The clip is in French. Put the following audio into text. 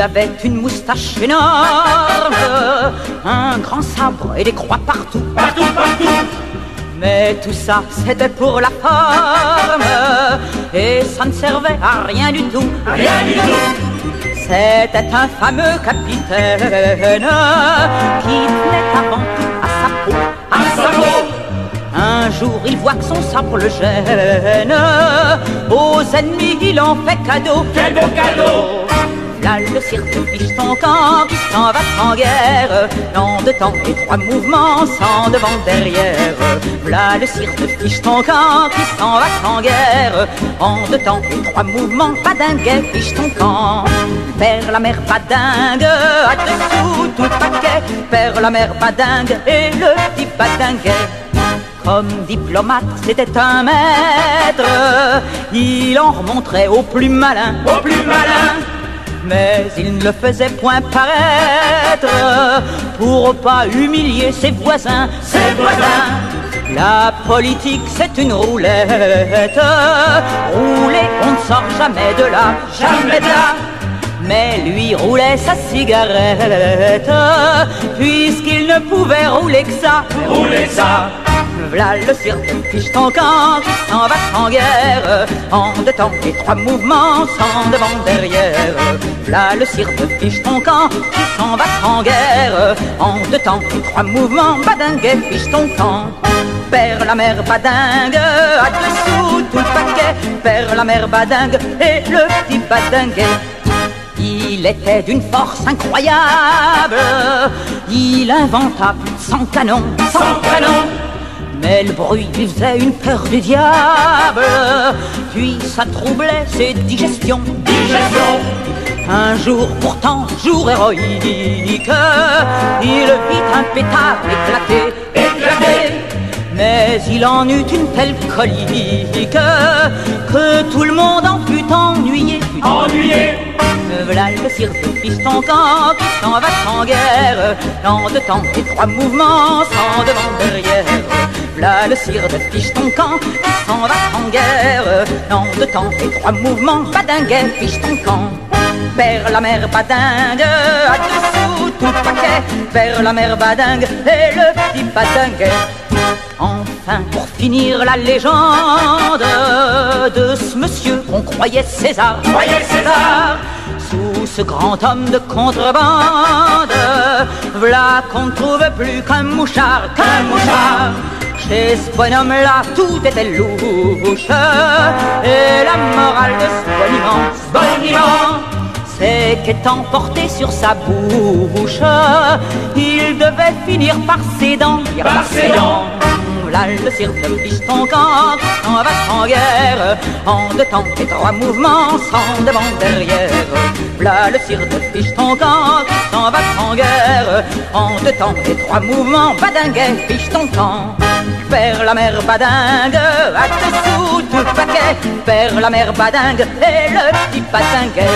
avait une moustache énorme, un grand sabre et des croix partout. Partout, partout. Mais tout ça, c'était pour la forme, et ça ne servait à rien du tout. Rien du tout. C'était un fameux capitaine qui tenait avant tout à sa peau. À sa peau. Un jour, il voit que son sabre le gêne. Aux ennemis, il en fait cadeau. Quel beau cadeau. Là, le cirque fiche ton camp qui s'en va en guerre. En deux temps et trois mouvements, sans devant derrière. Là, le cirque fiche ton camp qui s'en va en guerre. En deux temps et trois mouvements, badingue, fiche ton camp. Père la mère badingue, à dessous tout le paquet. Père la mère badingue et le petit badinguet. Comme diplomate, c'était un maître. Il en remontrait au plus malin. Au plus malin. Mais il ne le faisait point paraître pour pas humilier ses voisins. Ses voisins. La politique, c'est une roulette. Rouler, on ne sort jamais de là. Jamais de là. Mais lui roulait sa cigarette, puisqu'il ne pouvait rouler que ça. Rouler ça. V'là le cirque fiche ton camp qui s'en va en guerre. En deux temps et trois mouvements, sans devant derrière. V'là le cirque fiche ton camp qui s'en va en guerre. En deux temps et trois mouvements, badingue fiche ton camp. Père la mère badingue, à dessous tout le paquet. Père la mère badingue et le petit badinguet. Il était d'une force incroyable. Il inventa plus de 100 canons. 100 canons. Mais le bruit lui faisait une peur du diable. Puis ça troublait ses digestions. Digestion. Un jour pourtant, jour héroïque, il vit un pétard éclater. Éclater. Mais il en eut une telle colique que tout le monde en fut ennuyé. Ennuyé. V'là le cirque fiche ton camp qui s'en va en guerre. En deux temps et trois mouvements, sans devant derrière. V'là le cirque fiche ton camp qui s'en va en guerre. En deux temps et trois mouvements, badingue fiche ton camp. Père la mère badingue, à dessous tout le paquet. Père la mère badingue et le petit badinguet. Enfin, pour finir la légende de ce monsieur qu'on croyait César. Croyait César. Sous ce grand homme de contrebande, v'là qu'on ne trouve plus qu'un mouchard, qu'un mouchard. Chez ce bonhomme-là, tout était louche. Et la morale de ce boniment, c'est qu'étant porté sur sa bouche, il devait finir par ses dents. Par ses dents. Là, le cirque fiche ton camp qui s'en va en guerre. En deux temps et trois mouvements, sans devant derrière. Là, le cirque fiche ton camp qui s'en va en guerre. En deux temps et trois mouvements, badingue fiche ton camp. Père la mère badingue, à dessous tout le paquet. Père la mère badingue et le petit badinguet.